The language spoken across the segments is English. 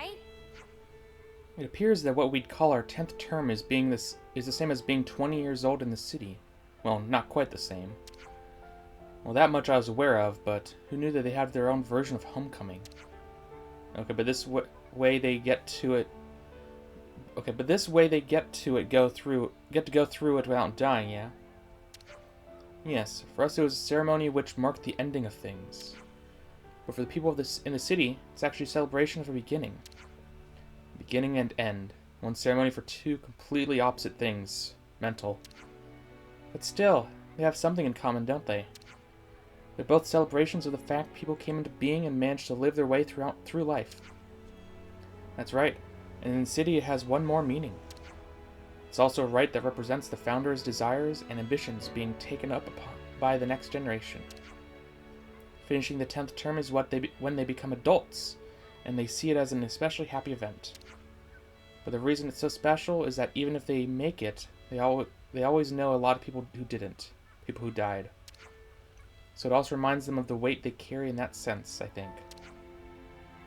right? It appears that what we'd call our 10th term is the same as being 20 years old in the city. Well, not quite the same. Well, that much I was aware of, but who knew that they have their own version of homecoming? Okay, but this way they get to it. Okay, but this way they get to go through it without dying, yeah? Yes, for us it was a ceremony which marked the ending of things. But for the people in the city, it's actually a celebration of a beginning. Beginning and end. One ceremony for two completely opposite things. Mental. But still, they have something in common, don't they? They're both celebrations of the fact people came into being and managed to live their way through life. That's right. And in the city it has one more meaning. It's also a rite that represents the founders' desires and ambitions being taken up by the next generation. Finishing the 10th term is when they become adults, and they see it as an especially happy event. But the reason it's so special is that even if they make it, they always know a lot of people who didn't, people who died. So it also reminds them of the weight they carry in that sense, I think.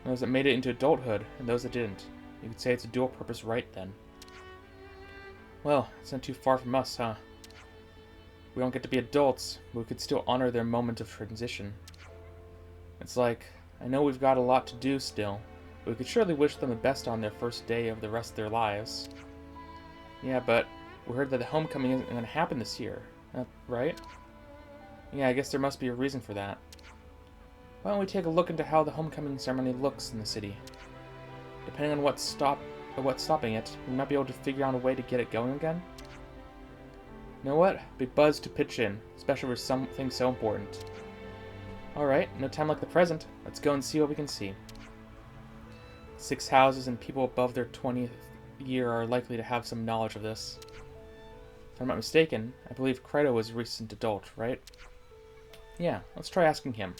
Those that made it into adulthood, and those that didn't. You could say it's a dual-purpose rite, then. Well, it's not too far from us, huh? We don't get to be adults, but we could still honor their moment of transition. It's like, I know we've got a lot to do still, but we could surely wish them the best on their first day of the rest of their lives. Yeah, but we heard that the homecoming isn't going to happen this year, right? Yeah, I guess there must be a reason for that. Why don't we take a look into how the homecoming ceremony looks in the city? Depending on what's stopping it, we might be able to figure out a way to get it going again. You know what? Be buzzed to pitch in, especially for something so important. Alright, no time like the present. Let's go and see what we can see. 6 houses and people above their 20th year are likely to have some knowledge of this. If I'm not mistaken, I believe Credo was a recent adult, right? Yeah, let's try asking him.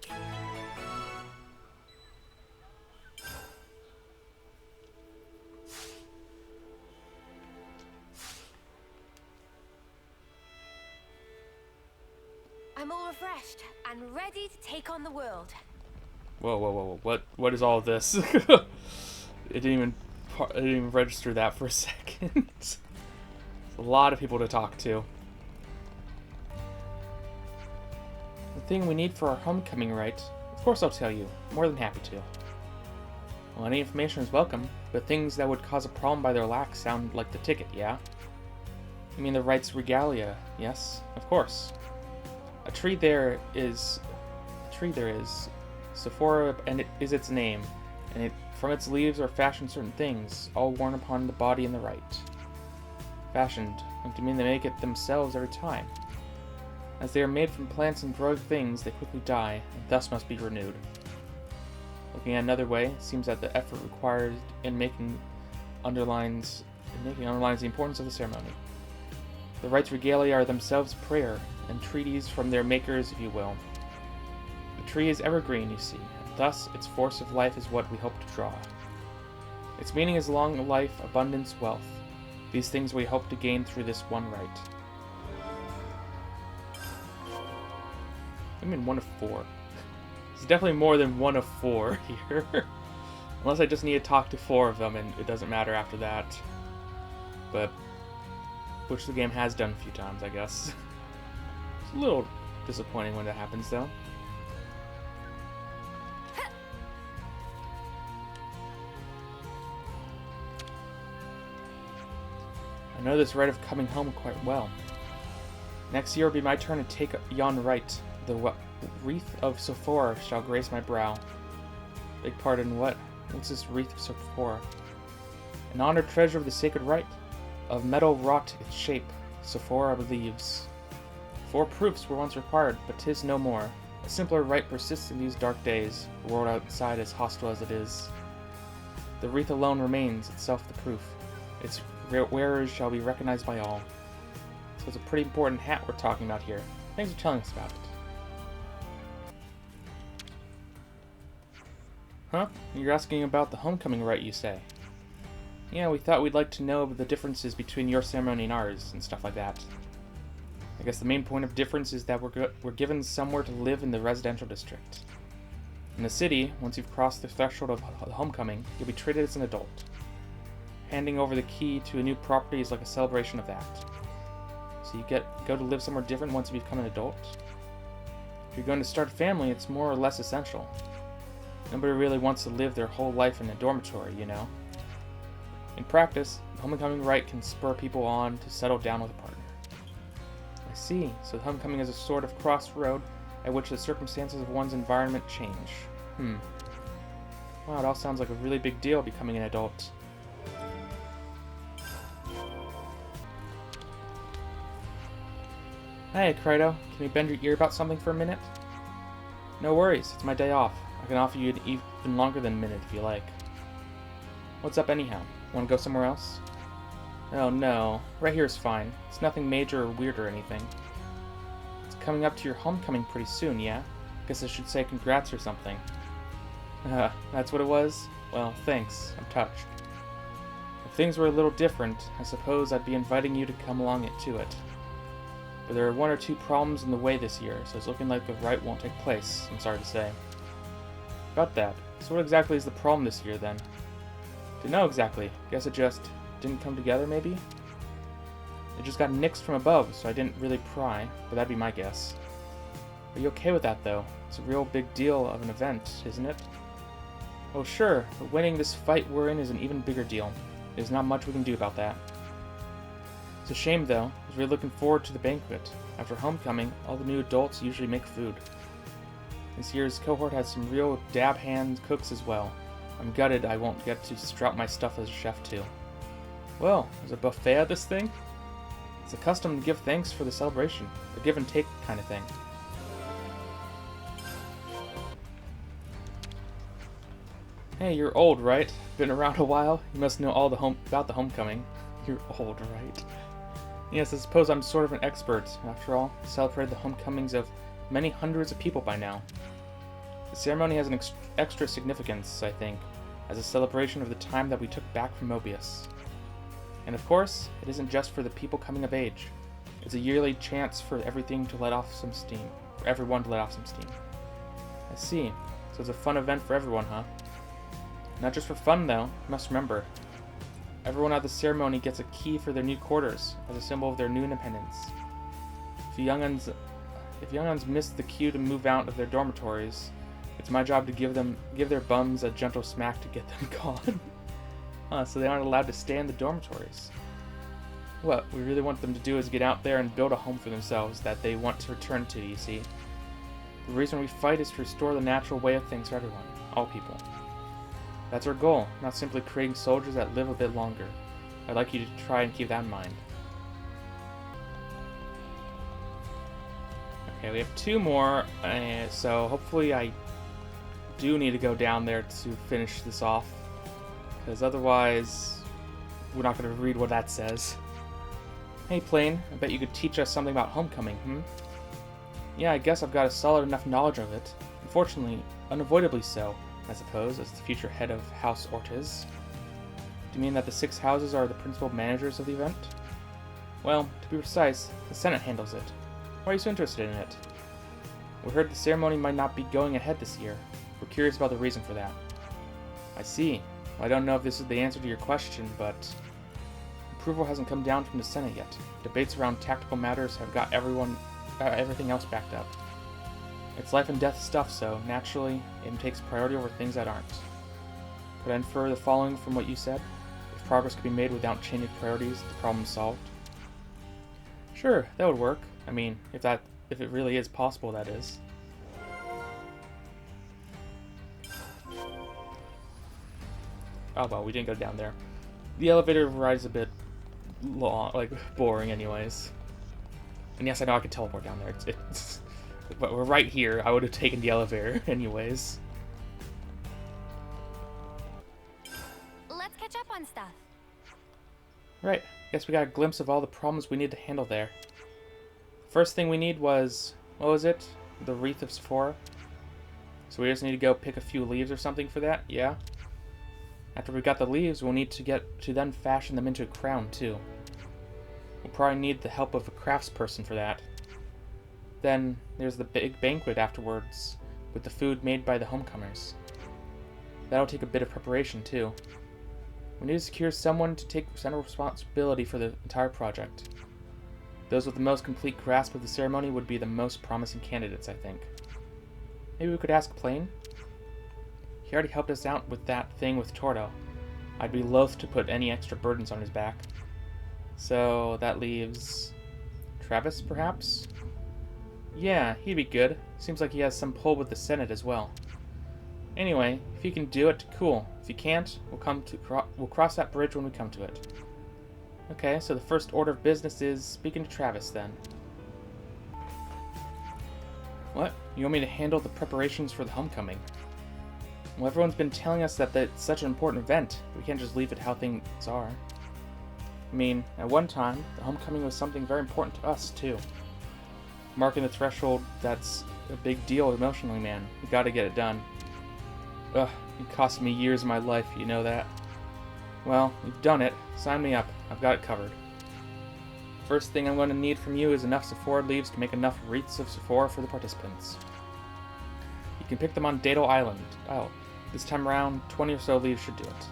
I'm all refreshed and ready to take on the world. Whoa. What is all this? It didn't even register that for a second. A lot of people to talk to. The thing we need for our homecoming rite, of course I'll tell you. More than happy to. Well, any information is welcome, but things that would cause a problem by their lack sound like the ticket, yeah? You mean the rite's regalia, yes? Of course. A tree there is. Sephora and it is its name, and from its leaves are fashioned certain things, all worn upon the body in the rite. Fashioned, and to mean they make it themselves every time. As they are made from plants and growing things, they quickly die, and thus must be renewed. Looking at another way, it seems that the effort required in making underlines the importance of the ceremony. The rite's regalia are themselves prayer, entreaties from their makers, if you will. The tree is evergreen, you see, and thus its force of life is what we hope to draw. Its meaning is long life, abundance, wealth. These things we hope to gain through this one rite. I'm in 1 of 4. It's definitely more than 1 of 4 here. Unless I just need to talk to 4 of them and it doesn't matter after that. But, which the game has done a few times, I guess. It's a little disappointing when that happens, though. I know this rite of coming home quite well. Next year will be my turn to take yon rite. The wreath of Sephora shall grace my brow. Beg pardon, what's this wreath of Sephora? An honored treasure of the sacred rite. Of metal wrought its shape, Sephora believes. 4 proofs were once required, but 'tis no more. A simpler rite persists in these dark days, the world outside as hostile as it is. The wreath alone remains, itself the proof. Its wearers shall be recognized by all. So it's a pretty important hat we're talking about here. Thanks for telling us about it. Huh? You're asking about the homecoming rite, you say? Yeah, we thought we'd like to know the differences between your ceremony and ours, and stuff like that. I guess the main point of difference is that we're given somewhere to live in the residential district. In the city, once you've crossed the threshold of homecoming, you'll be treated as an adult. Handing over the key to a new property is like a celebration of that. So you go to live somewhere different once you become an adult. If you're going to start a family, it's more or less essential. Nobody really wants to live their whole life in a dormitory, you know? In practice, the homecoming rite can spur people on to settle down with a partner. I see, so homecoming is a sort of crossroad at which the circumstances of one's environment change. Wow, it all sounds like a really big deal, becoming an adult. Hey, Kryto, can you bend your ear about something for a minute? No worries, it's my day off. I can offer you even longer than a minute if you like. What's up anyhow? Want to go somewhere else? Oh no, right here is fine. It's nothing major or weird or anything. It's coming up to your homecoming pretty soon, yeah? Guess I should say congrats or something. That's what it was? Well, thanks. I'm touched. If things were a little different, I suppose I'd be inviting you to come along to it. But there are one or two problems in the way this year, so it's looking like the rite won't take place, I'm sorry to say. About that, so what exactly is the problem this year, then? Don't know exactly. Guess it just didn't come together, maybe? It just got nixed from above, so I didn't really pry, but that'd be my guess. Are you okay with that, though? It's a real big deal of an event, isn't it? Oh, sure, but winning this fight we're in is an even bigger deal. There's not much we can do about that. It's a shame, though, as we're looking forward to the banquet. After homecoming, all the new adults usually make food. This year's cohort has some real dab-hand cooks as well. I'm gutted I won't get to strut my stuff as a chef, too. Well, there's a buffet at this thing? It's a custom to give thanks for the celebration. A give-and-take kind of thing. Hey, you're old, right? Been around a while? You must know all about the homecoming. You're old, right? Yes, I suppose I'm sort of an expert. After all, I celebrated the homecomings of many hundreds of people by now. The ceremony has an extra significance, I think, as a celebration of the time that we took back from Mobius. And of course, it isn't just for the people coming of age. It's a yearly chance for everything to let off some steam. For everyone to let off some steam. I see. So it's a fun event for everyone, huh? Not just for fun, though. You must remember. Everyone at the ceremony gets a key for their new quarters, as a symbol of their new independence. If young'uns miss the cue to move out of their dormitories, it's my job to give their bums a gentle smack to get them gone. So they aren't allowed to stay in the dormitories. What we really want them to do is get out there and build a home for themselves that they want to return to, you see. The reason we fight is to restore the natural way of things for everyone, all people. That's our goal, not simply creating soldiers that live a bit longer. I'd like you to try and keep that in mind. Okay, we have two more, so hopefully I do need to go down there to finish this off, because otherwise we're not going to read what that says. Hey Plane, I bet you could teach us something about homecoming, Yeah, I guess I've got a solid enough knowledge of it. Unfortunately, unavoidably so, I suppose, as the future head of House Ortiz. Do you mean that the 6 houses are the principal managers of the event? Well, to be precise, the Senate handles it. Why are you so interested in it? We heard the ceremony might not be going ahead this year. We're curious about the reason for that. I see. Well, I don't know if this is the answer to your question, but approval hasn't come down from the Senate yet. Debates around tactical matters have got everything else backed up. It's life and death stuff, so naturally, it takes priority over things that aren't. Could I infer the following from what you said? If progress could be made without changing priorities, the problem's solved? Sure, that would work. I mean, if it really is possible, that is. Oh well, we didn't go down there. The elevator ride is a bit long, like boring anyways. And yes, I know I could teleport down there. But we're right here. I would have taken the elevator anyways. Let's catch up on stuff. Right. Guess we got a glimpse of all the problems we need to handle there. First thing we need was, what was it? The Wreath of Sephora. So we just need to go pick a few leaves or something for that? Yeah. After we got the leaves, we'll need to get to then fashion them into a crown too. We'll probably need the help of a craftsperson for that. Then there's the big banquet afterwards, with the food made by the homecomers. That'll take a bit of preparation, too. We need to secure someone to take central responsibility for the entire project. Those with the most complete grasp of the ceremony would be the most promising candidates, I think. Maybe we could ask Plain? He already helped us out with that thing with Torto. I'd be loath to put any extra burdens on his back. So that leaves Travis, perhaps? Yeah, he'd be good. Seems like he has some pull with the Senate as well. Anyway, if he can do it, cool. If he can't, we'll cross that bridge when we come to it. Okay, so the first order of business is speaking to Travis, then. What? You want me to handle the preparations for the homecoming? Well, everyone's been telling us that it's such an important event. We can't just leave it how things are. I mean, at one time, the homecoming was something very important to us, too. Marking the threshold, that's a big deal emotionally, man. We gotta get it done. Ugh, it cost me years of my life, you know that? Well, you've done it. Sign me up. I've got it covered. First thing I'm going to need from you is enough Sephora leaves to make enough wreaths of Sephora for the participants. You can pick them on Dado Island. Oh, this time around, 20 or so leaves should do it.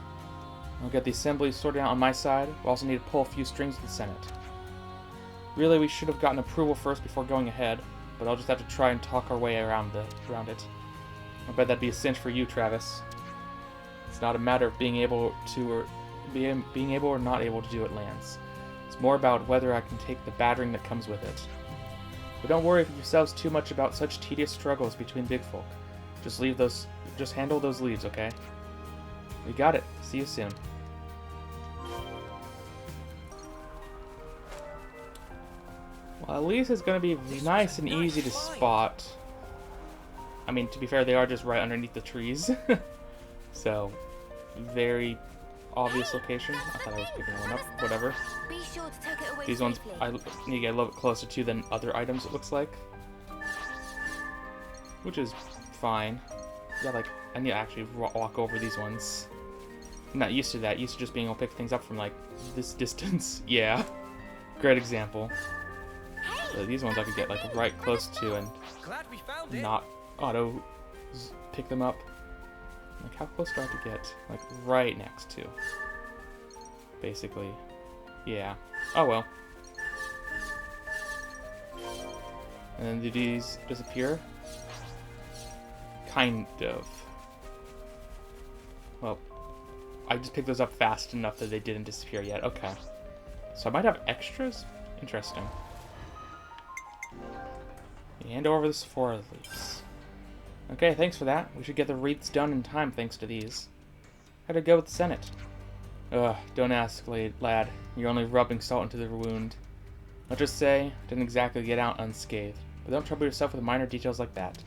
I'll get the assembly sorted out on my side. We'll also need to pull a few strings with the Senate. Really, we should have gotten approval first before going ahead, but I'll just have to try and talk our way around it. I bet that'd be a cinch for you, Travis. It's not a matter of being able or not able to do it, Lance. It's more about whether I can take the battering that comes with it. But don't worry yourselves too much about such tedious struggles between big folk. Just handle those leaves, okay? We got it. See you soon. Well, at least it's going to be nice and easy to spot. I mean, to be fair, they are just right underneath the trees. So, very obvious location. I thought I was picking one up. Whatever. Be sure to tuck it away These ones, safely. I need to get a little bit closer to than other items, it looks like. Which is fine. Yeah, like, I need to actually walk over these ones. I'm not used to that. Used to just being able to pick things up from, like, this distance. Yeah. Great example. So these ones I could get, like, right close to and not auto pick them up. Like, how close do I have to get? Like, right next to. Basically. Yeah. Oh, well. And then do these disappear? Kind of. Well, I just picked those up fast enough that they didn't disappear yet. Okay. So I might have extras? Interesting. Hand over the Sephora leaves. Okay, thanks for that. We should get the wreaths done in time thanks to these. How'd it go with the Senate? Ugh, don't ask, lad. You're only rubbing salt into the wound. Let's just say, didn't exactly get out unscathed. But don't trouble yourself with minor details like that.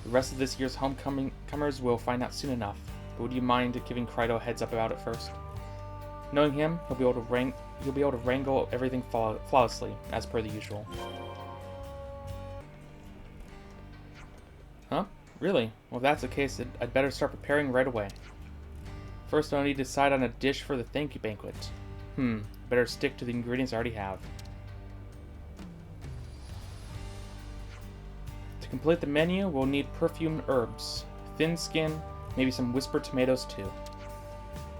The rest of this year's homecomers will find out soon enough. But would you mind giving Krydo a heads up about it first? Knowing him, he'll be able to wrangle everything flawlessly, as per the usual. Huh? Really? Well, if that's the case, I'd better start preparing right away. First, I'll need to decide on a dish for the thank you banquet. Better stick to the ingredients I already have. To complete the menu, we'll need perfumed herbs, thin skin, maybe some whispered tomatoes too.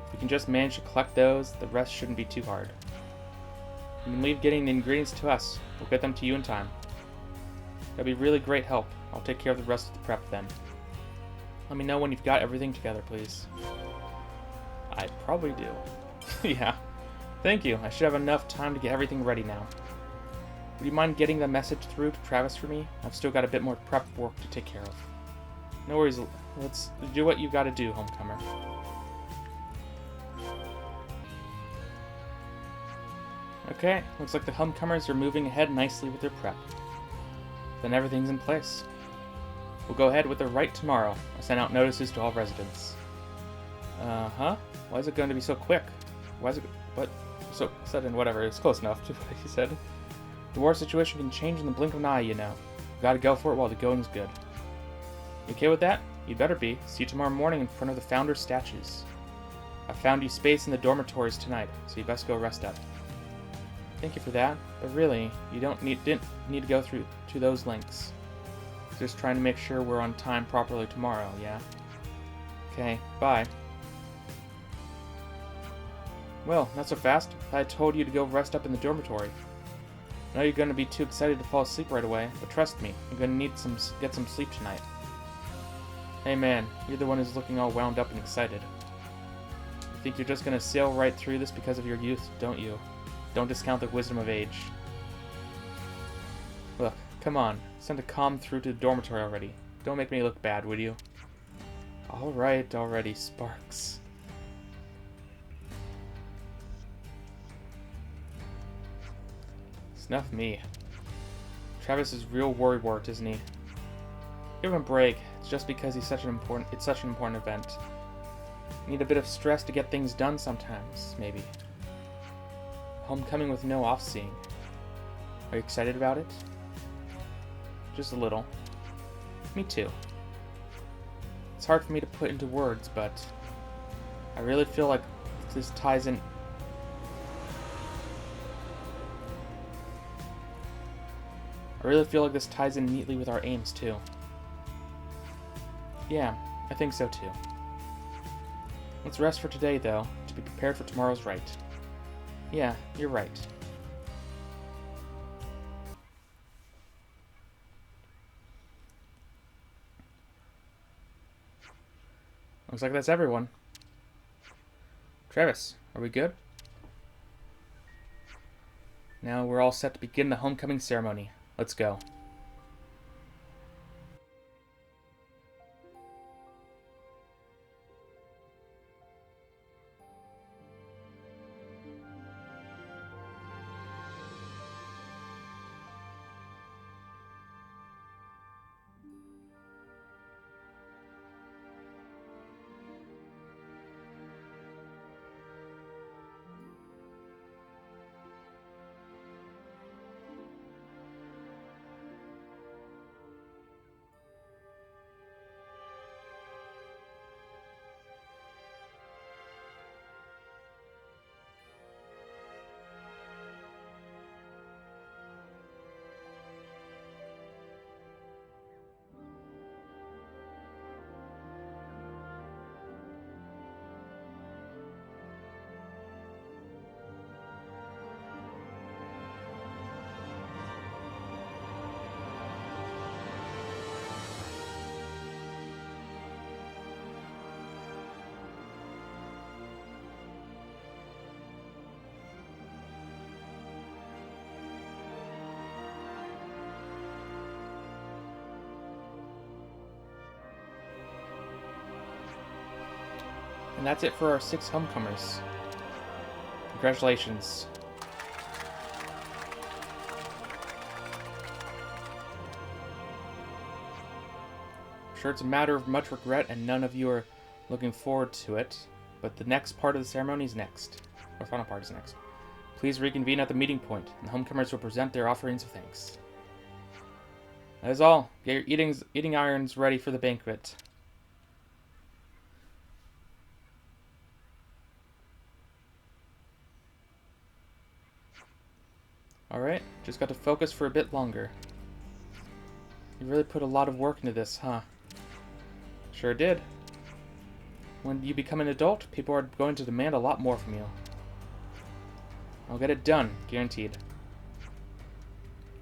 If we can just manage to collect those, the rest shouldn't be too hard. You can leave getting the ingredients to us. We'll get them to you in time. That'd be really great help. I'll take care of the rest of the prep then. Let me know when you've got everything together, please. I probably do. Yeah. Thank you. I should have enough time to get everything ready now. Would you mind getting the message through to Travis for me? I've still got a bit more prep work to take care of. No worries. Let's do what you've got to do, homecomer. Okay, looks like the homecomers are moving ahead nicely with their prep. Then everything's in place. We'll go ahead with the right tomorrow. I'll send out notices to all residents. Huh? Why is it going to be so quick? Why is it... What? So sudden, whatever. It's close enough to what he said. The war situation can change in the blink of an eye, you know. Gotta go for it while the going's good. You okay with that? You better be. See you tomorrow morning in front of the Founder's statues. I found you space in the dormitories tonight, so you best go rest up. Thank you for that, but really, you didn't need to go through to those lengths. Just trying to make sure we're on time properly tomorrow, yeah? Okay, bye. Well, not so fast. I told you to go rest up in the dormitory. I know you're going to be too excited to fall asleep right away, but trust me, you're going to need get some sleep tonight. Hey man, you're the one who's looking all wound up and excited. You think you're just going to sail right through this because of your youth, don't you? Don't discount the wisdom of age. Look, come on, send a comm through to the dormitory already. Don't make me look bad, would you? Alright, already, Sparks. Snuff me. Travis is real worrywart, isn't he? Give him a break. It's just because it's such an important event. Need a bit of stress to get things done sometimes, maybe. Homecoming with no off-seeing. Are you excited about it? Just a little. Me too. It's hard for me to put into words, but I really feel like this ties in. I really feel like this ties in neatly with our aims, too. Yeah, I think so, too. Let's rest for today, though, to be prepared for tomorrow's rite. Yeah, you're right. Looks like that's everyone. Travis, are we good? Now we're all set to begin the homecoming ceremony. Let's go. And that's it for our 6 homecomers. Congratulations. I'm sure it's a matter of much regret and none of you are looking forward to it, but the next part of the ceremony is next. Or final part is next. Please reconvene at the meeting point, and the homecomers will present their offerings of thanks. That is all. Get your eating irons ready for the banquet. Alright, just got to focus for a bit longer. You really put a lot of work into this, huh? Sure did. When you become an adult, people are going to demand a lot more from you. I'll get it done, guaranteed.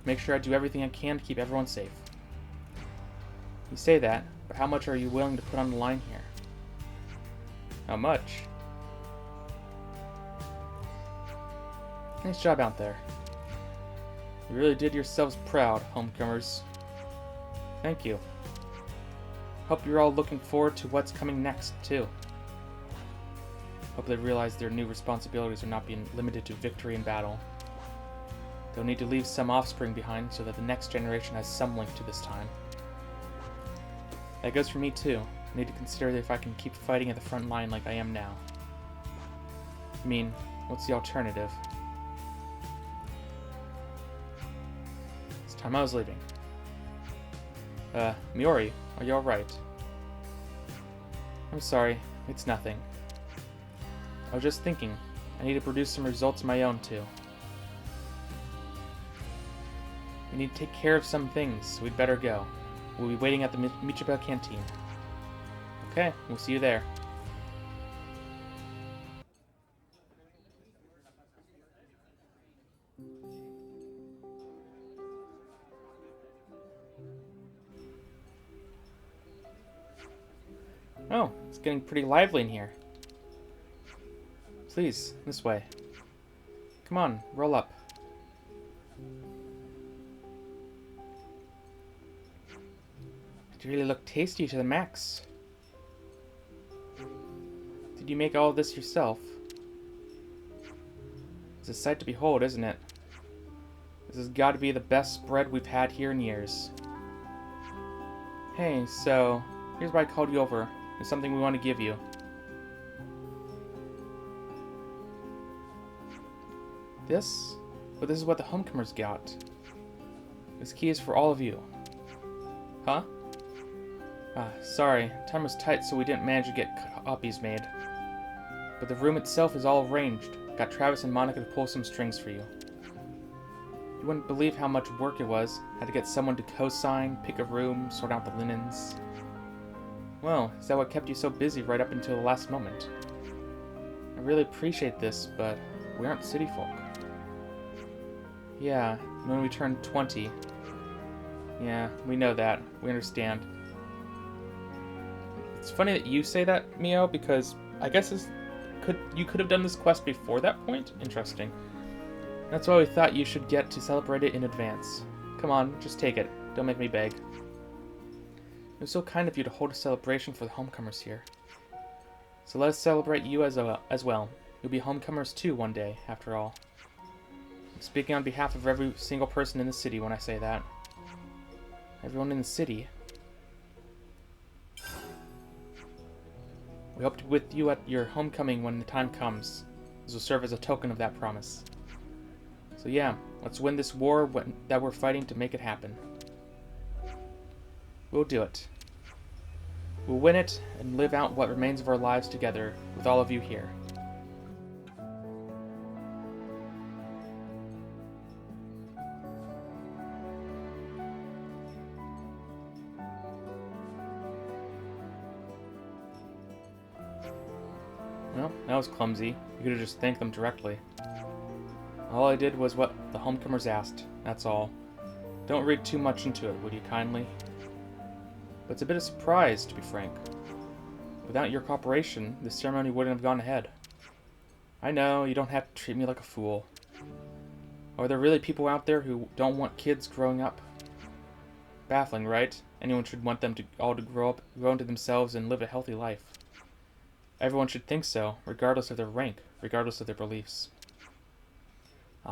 Make sure I do everything I can to keep everyone safe. You say that, but how much are you willing to put on the line here? How much? Nice job out there. You really did yourselves proud, homecomers. Thank you. Hope you're all looking forward to what's coming next, too. Hope they realize their new responsibilities are not being limited to victory in battle. They'll need to leave some offspring behind so that the next generation has some link to this time. That goes for me, too. I need to consider if I can keep fighting at the front line like I am now. I mean, what's the alternative? Time I was leaving. Miori, are you alright? I'm sorry, it's nothing. I was just thinking, I need to produce some results of my own too. We need to take care of some things, so we'd better go. We'll be waiting at the Michiba canteen. Okay, we'll see you there. Oh, it's getting pretty lively in here. Please, this way. Come on, roll up. It really look tasty to the max. Did you make all of this yourself? It's a sight to behold, isn't it? This has got to be the best spread we've had here in years. Hey, so, here's why I called you over. There's something we want to give you. This? But this is what the homecomers got. This key is for all of you. Huh? Sorry. Time was tight, so we didn't manage to get copies made. But the room itself is all arranged. Got Travis and Monica to pull some strings for you. You wouldn't believe how much work it was. Had to get someone to co-sign, pick a room, sort out the linens. Well, is that what kept you so busy right up until the last moment? I really appreciate this, but we aren't city folk. Yeah, when we turn 20. Yeah, we know that. We understand. It's funny that you say that, Mio, because I guess you could have done this quest before that point? Interesting. That's why we thought you should get to celebrate it in advance. Come on, just take it. Don't make me beg. It was so kind of you to hold a celebration for the homecomers here. So let us celebrate you as well. You'll be homecomers too one day, after all. I'm speaking on behalf of every single person in the city when I say that. Everyone in the city. We hope to be with you at your homecoming when the time comes. This will serve as a token of that promise. So yeah, let's win this war that we're fighting to make it happen. We'll do it. We'll win it and live out what remains of our lives together with all of you here. Well, that was clumsy. You could have just thanked them directly. All I did was what the homecomers asked, that's all. Don't read too much into it, would you kindly? But it's a bit of a surprise, to be frank. Without your cooperation, this ceremony wouldn't have gone ahead. I know, you don't have to treat me like a fool. Are there really people out there who don't want kids growing up? Baffling, right? Anyone should want them to all to grow into themselves and live a healthy life. Everyone should think so, regardless of their rank, regardless of their beliefs.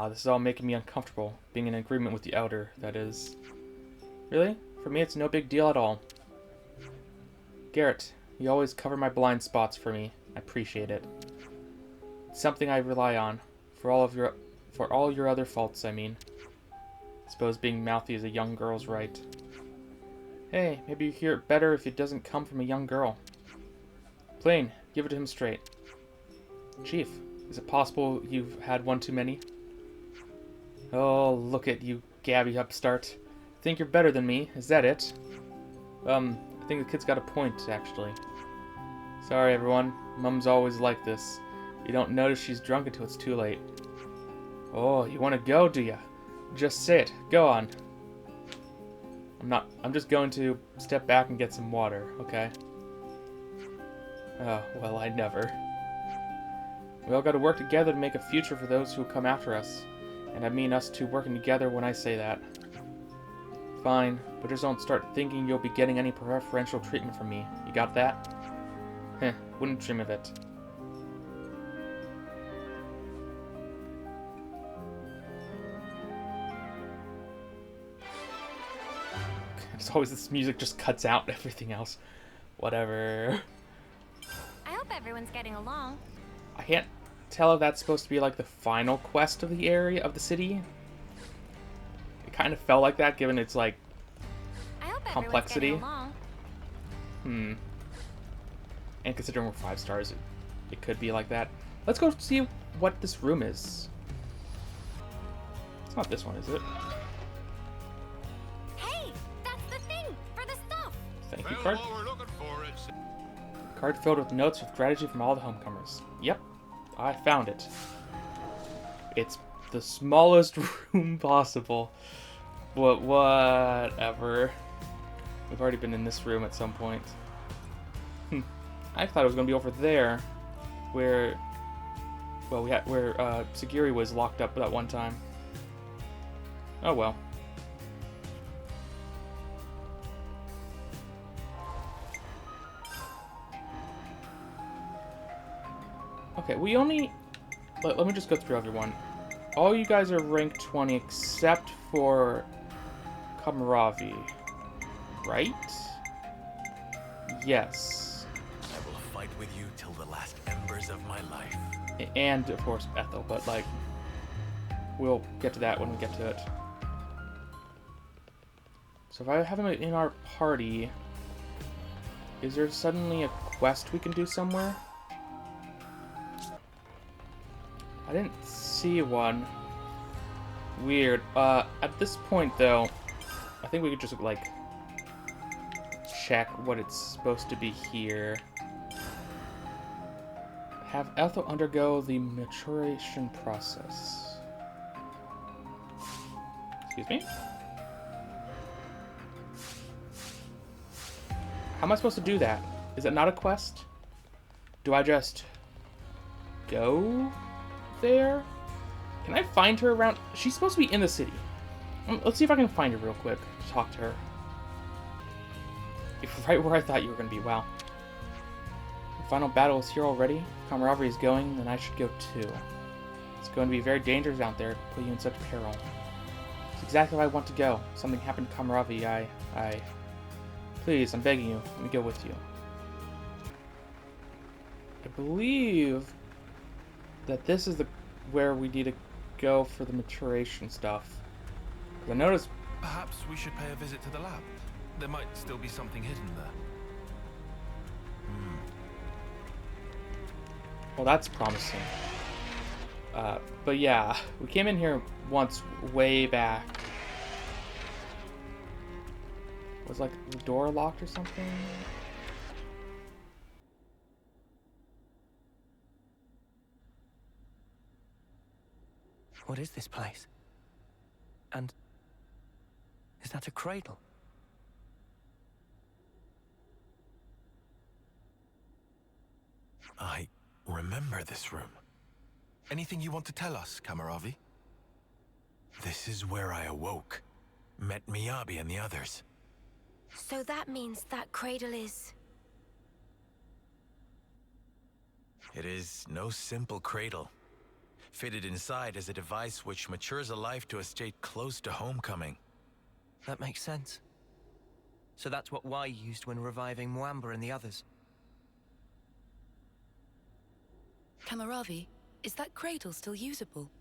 This is all making me uncomfortable, being in agreement with the Elder, that is. Really? For me, it's no big deal at all. Garrett, you always cover my blind spots for me. I appreciate it. It's something I rely on, for all your other faults, I mean. I suppose being mouthy is a young girl's right. Hey, maybe you hear it better if it doesn't come from a young girl. Plain, give it to him straight. Chief, is it possible you've had one too many? Oh, look at you, Gabby upstart. Think you're better than me, is that it? I think the kid's got a point, actually. Sorry, everyone. Mum's always like this. You don't notice she's drunk until it's too late. Oh, you want to go, do ya? Just say it. Go on. I'm just going to step back and get some water, okay? Oh, well, I never. We all gotta work together to make a future for those who come after us. And I mean us two working together when I say that. Fine, but just don't start thinking you'll be getting any preferential treatment from me. You got that? Heh, wouldn't dream of it. There's always this music just cuts out everything else. Whatever. I hope everyone's getting along. I can't tell if that's supposed to be like the final quest of the area of the city. It kind of felt like that given its like I hope complexity. everyone's getting along. And considering we're 5 stars, it could be like that. Let's go see what this room is. It's not this one, is it? Hey, that's the thing for the Thank you, card. Card filled with notes with gratitude from all the homecomers. Yep, I found it. It's the smallest room possible. But whatever. We've already been in this room at some point. I thought it was going to be over there, where, well, where Sagiri was locked up that one time. Oh well. Okay, we only... Let me just go through everyone. All you guys are rank 20 except for Kamaravi. Right? Yes. I will fight with you till the last embers of my life. And, of course, Ethel, but, like, we'll get to that when we get to it. So if I have him in our party, is there suddenly a quest we can do somewhere? I didn't see one. Weird. At this point, though, I think we could just, like, check what it's supposed to be here. Have Ethel undergo the maturation process. Excuse me? How am I supposed to do that? Is it not a quest? Do I just go there? Can I find her around? She's supposed to be in the city. Let's see if I can find her real quick. Talk to her. Right where I thought you were going to be. Wow. The final battle is here already. If Kamaravi is going, then I should go too. It's going to be very dangerous out there to put you in such peril. It's exactly where I want to go. If something happened to Kamaravi, Please, I'm begging you. Let me go with you. I believe that this is where we need to go for the maturation stuff. I noticed... Perhaps we should pay a visit to the lab. There might still be something hidden there. Well, that's promising. But yeah, we came in here once way back. Was like the door locked or something? What is this place? And is that a cradle? I remember this room. Anything you want to tell us, Kamaravi? This is where I awoke. Met Miyabi and the others. So that means that cradle is... It is no simple cradle. Fitted inside is a device which matures a life to a state close to homecoming. That makes sense. So that's what Y used when reviving Mwamba and the others. Kamaravi, is that cradle still usable?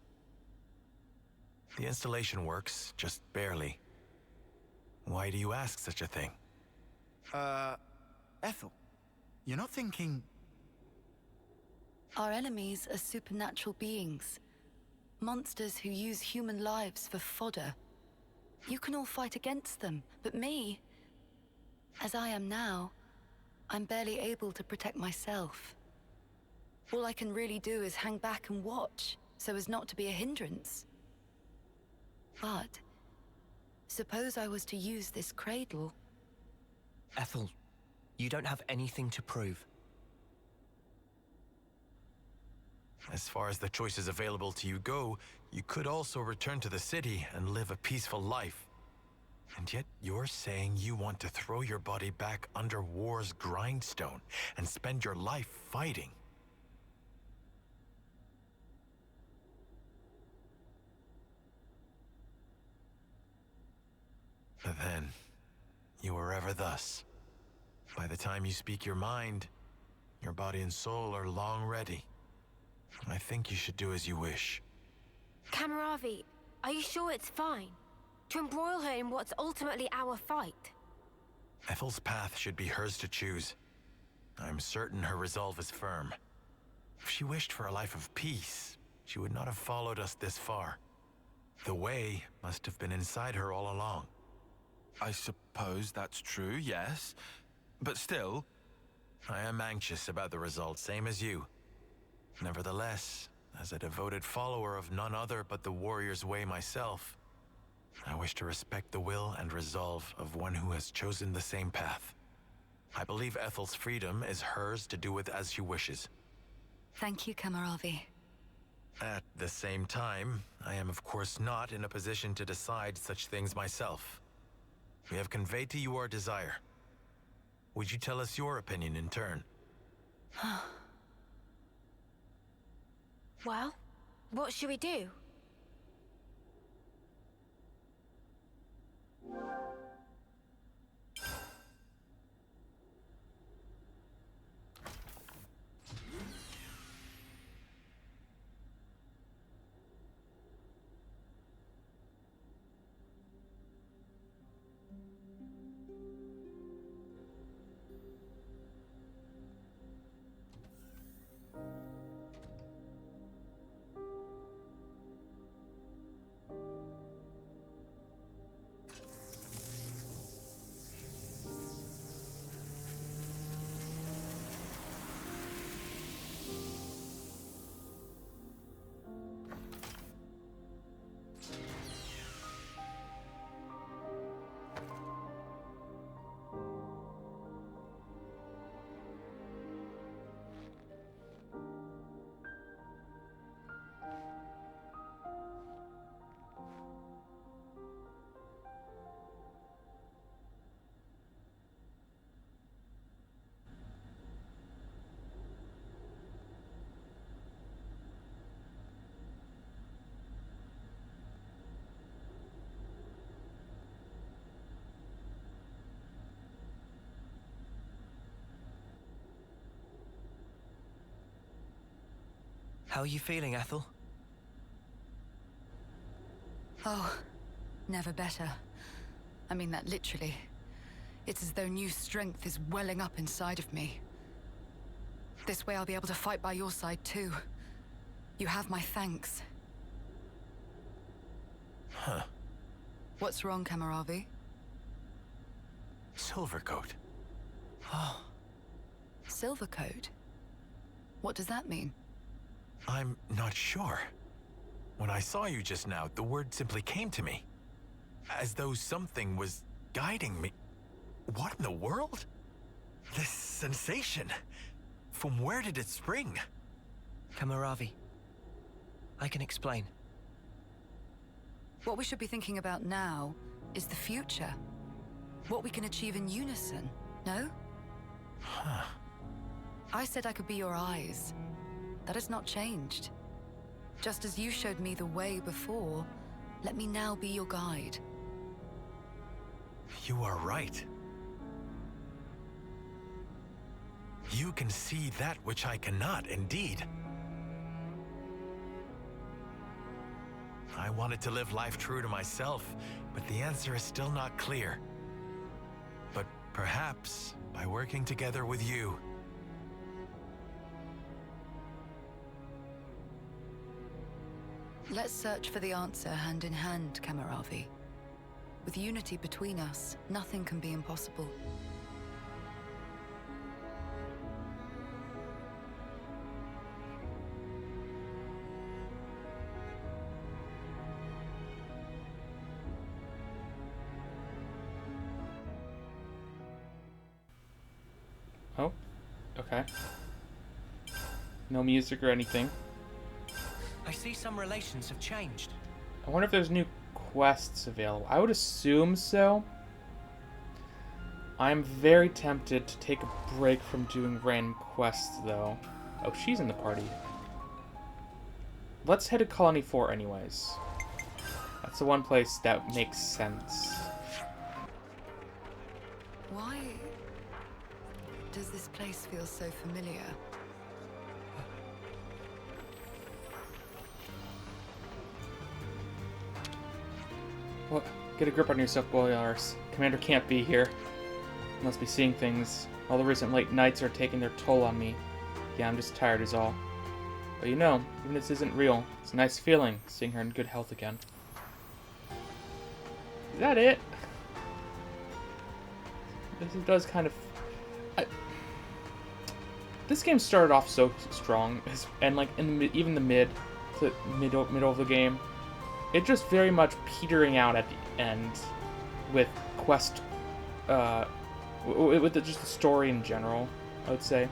The installation works, just barely. Why do you ask such a thing? Ethel, you're not thinking... Our enemies are supernatural beings. Monsters who use human lives for fodder. You can all fight against them, but me, as I am now, I'm barely able to protect myself. All I can really do is hang back and watch, so as not to be a hindrance. But suppose I was to use this cradle. Ethel, you don't have anything to prove. As far as the choices available to you go, you could also return to the city and live a peaceful life. And yet you're saying you want to throw your body back under war's grindstone and spend your life fighting. But then, you were ever thus. By the time you speak your mind, your body and soul are long ready. I think you should do as you wish. Kamaravi, are you sure it's fine? To embroil her in what's ultimately our fight? Ethel's path should be hers to choose. I'm certain her resolve is firm. If she wished for a life of peace, she would not have followed us this far. The way must have been inside her all along. I suppose that's true, yes. But still, I am anxious about the results, same as you. Nevertheless, as a devoted follower of none other but the warrior's way myself, I wish to respect the will and resolve of one who has chosen the same path. I believe Ethel's freedom is hers to do with as she wishes. Thank you, Kamaravi. At the same time, I am of course not in a position to decide such things myself. We have conveyed to you our desire. Would you tell us your opinion in turn? Well, what should we do? How are you feeling, Ethel? Oh, never better. I mean that literally. It's as though new strength is welling up inside of me. This way I'll be able to fight by your side too. You have my thanks. Huh. What's wrong, Kamaravi? Silvercoat. Oh, Silvercoat? What does that mean? I'm not sure. When I saw you just now, the word simply came to me. As though something was guiding me. What in the world? This sensation. From where did it spring? Kamaravi. I can explain. What we should be thinking about now is the future. What we can achieve in unison, no? Huh. I said I could be your eyes. That has not changed. Just as you showed me the way before, let me now be your guide. You are right. You can see that which I cannot, indeed. I wanted to live life true to myself, but the answer is still not clear. But perhaps, by working together with you... Let's search for the answer hand in hand, Kamaravi. With unity between us, nothing can be impossible. Oh, okay. No music or anything. I see some relations have changed. I wonder if there's new quests available. I would assume so. I'm very tempted to take a break from doing random quests, though. Oh, she's in the party. Let's head to Colony 4 anyways. That's the one place that makes sense. Why does this place feel so familiar? Well, get a grip on yourself, boyars. Commander can't be here. He must be seeing things. All the recent late nights are taking their toll on me. Yeah, I'm just tired is all. But you know, even if this isn't real, it's a nice feeling, seeing her in good health again. Is that it? This does kind of this game started off so strong, and like even the middle of the game, it just very much petering out at the end with quest, with just the story in general, I would say,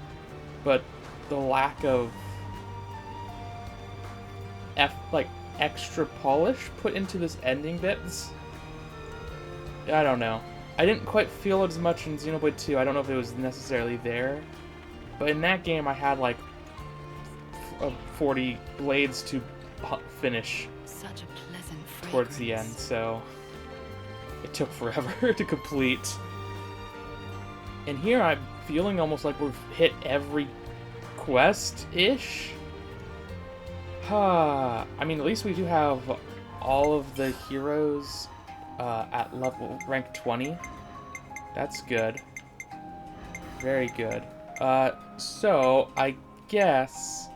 but the lack of extra polish put into this ending bits. I don't know. I didn't quite feel it as much in Xenoblade 2. I don't know if it was necessarily there. But in that game, I had like 40 blades to finish Such a pleasant fragrance. towards the end, so it took forever to complete. And here I'm feeling almost like we've hit every quest-ish. I mean, at least we do have all of the heroes at rank 20. That's good. Very good. So I guess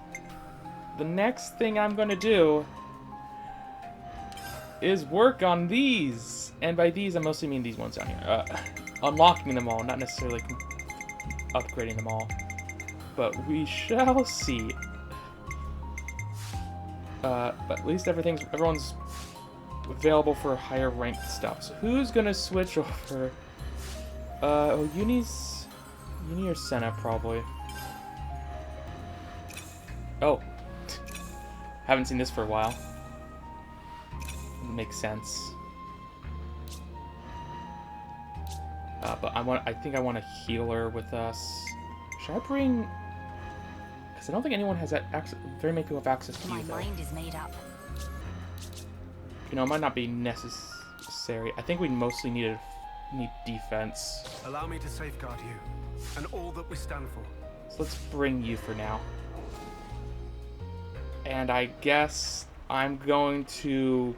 the next thing I'm gonna do is work on these. And by these, I mostly mean these ones down here. Unlocking them all, not necessarily upgrading them all. But we shall see. But at least everyone's available for higher ranked stuff. So who's gonna switch over? Oh, Uni or Senna, probably. Oh. Haven't seen this for a while. Makes sense. But I think I want a healer with us. Should I bring... Because I don't think anyone has access... Very many people have access to you, My though. mind is made up. You know, it might not be necessary. I think we mostly need defense. Allow me to safeguard you, and all that we stand for. So let's bring you for now. And I guess I'm going to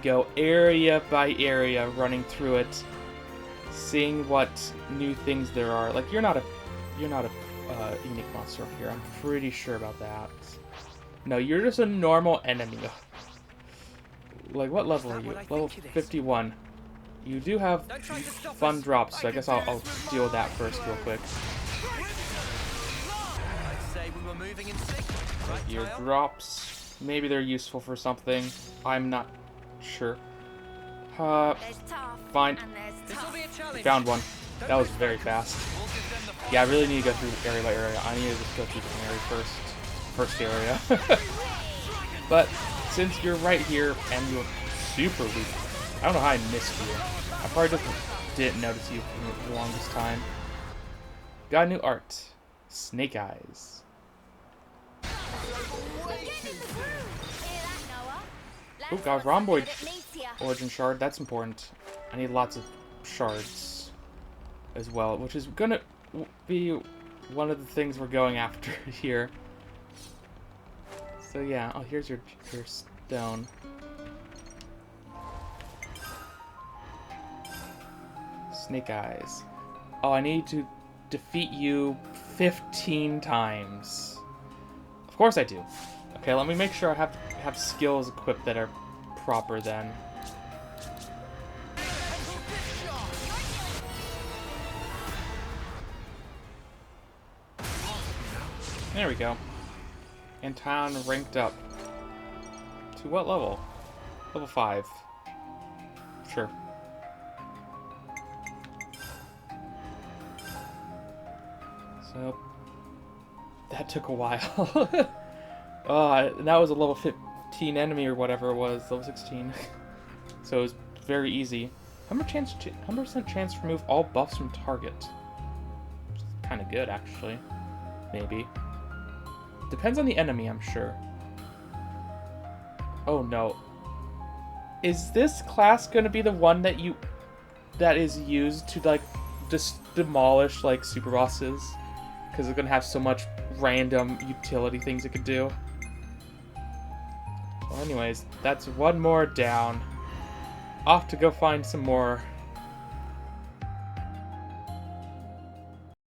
go area by area, running through it, seeing what new things there are. Like, you're not a unique monster up here. I'm pretty sure about that. No, you're just a normal enemy. Like, what level are you? Level 51. You do have fun drops, so I guess I'll deal with that first real quick. I'd say we were moving in sync. Right, Your Kyle? drops, maybe they're useful for something. I'm not sure. There's tough, Fine. and there's This'll tough. be a challenge. Found one. That was very fast. We'll give them the Yeah, I really need to go through area by area. I need to just go through the area first area. But since you're right here and you're super weak, I don't know how I missed you. I probably just didn't notice you for the longest time. Got a new art. Snake Eyes. Ooh, got a Rhomboid Origin Shard. That's important. I need lots of shards as well, which is gonna be one of the things we're going after here. So yeah, oh, here's your stone. Snake Eyes. Oh, I need to defeat you 15 times. Of course I do. Okay, let me make sure I have skills equipped that are proper then. There we go. Anton ranked up. To what level? Level 5. Sure. So, that took a while. That was a level 15 enemy or whatever it was, level 16. So it was very easy. 100% chance to remove all buffs from target. Which is kind of good, actually. Maybe. Depends on the enemy, I'm sure. Oh no. Is this class gonna be the one that is used to, like, just demolish, like, super bosses? Because it's gonna have so much random utility things it could do. Well, anyways, that's one more down. Off to go find some more